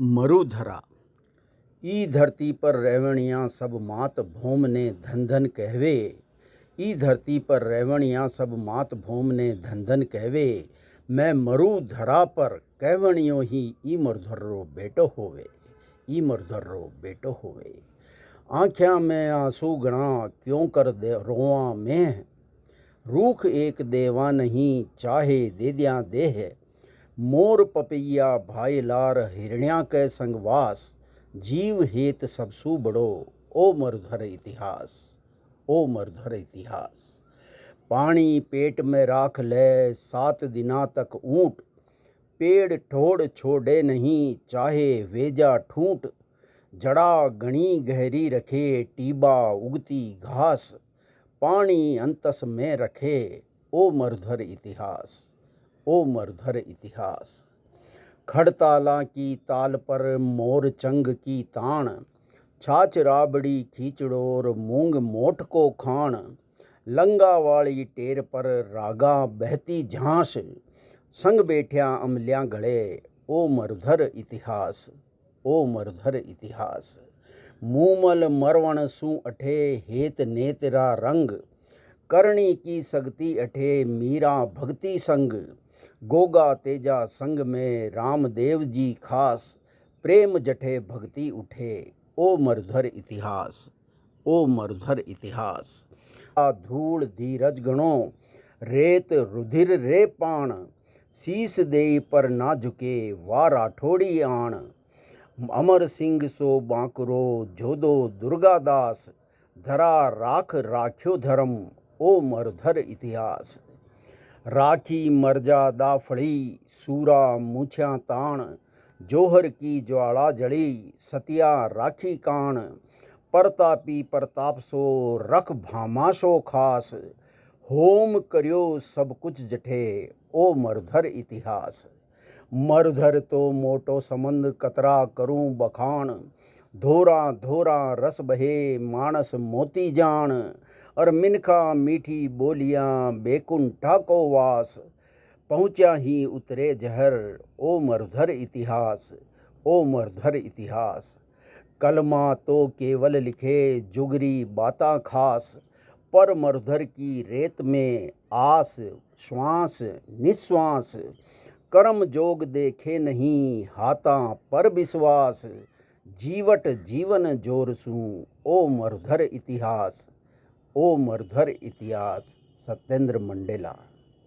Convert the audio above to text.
मरुधरा। ई धरती पर रेवणियाँ सब मात भौम ने धन धन कहवे। ई धरती पर रेवणियाँ सब मात भौम ने धन धन कहवे। मैं मरुधरा पर कहवणियों ही ई मरुधरो बेटो होवे। ई मरुधरो बेटो होवे। आँख्या में आंसू गणा क्यों कर दे रोआ में। रूख एक देवा नहीं चाहे दे दिया देह। मोर पपैया भाई लार हिरण्या के संगवास। जीव हेत सबसु बड़ो ओ मरुधर इतिहास। ओ मरुधर इतिहास। पानी पेट में राख ले 7 दिना तक ऊँट। पेड़ ठोड़ छोड़े नहीं चाहे वेजा ठूंट। जड़ा गणी गहरी रखे टीबा उगती घास। पानी अंतस में रखे ओ मरुधर इतिहास। ओ मरुधर इतिहास। खड़ताला की ताल पर मोर चंग की तान। छाछ राबड़ी खींचड़ोर मूंग मोठ को खान। लंगा वाली टेर पर रागा बहती झांस। संग बैठ्या अमलियां गले ओ मरुधर इतिहास। ओ मरुधर इतिहास। मूमल मरवण सु अठे हेत नेतरा रंग। करणी की सगती अठे मीरा भक्ति संग। गोगा तेजा संग में रामदेव जी खास। प्रेम जठे भक्ति उठे ओ मरुधर इतिहास। ओ मरुधर इतिहास। धूल धीरज गणो रेत रुधिर रे पाण। शीस दे पर ना झुके वा राठौड़ी आण। अमर सिंह सो बांकरो जोदो दुर्गादास। धरा राख राख्यो धर्म ओ मरुधर इतिहास। राखी मर्यादा फड़ी सूरा मूछा ताण। जोहर की ज्वाला जड़ी सतिया राखी कान। परतापी प्रताप सो रख भामा सो खास। होम करियो सब कुछ जठे ओ मरुधर इतिहास। मरुधर तो मोटो संबंध कतरा करूं बखान। धोरा धोरा रस बहे मानस मोती जान। और मिनखा मीठी बोलियां बेकुंठा को वास। पहुँचा ही उतरे जहर ओ मरुधर इतिहास। ओ मरुधर इतिहास। कलमा तो केवल लिखे जुगरी बाता खास। पर मरुधर की रेत में आस श्वास निश्वास। कर्म जोग देखे नहीं हाथा पर विश्वास। जीवट जीवन जोरसू ओ मरुधर इतिहास। ओ मरुधर इतिहास। सत्येंद्र मंडेला।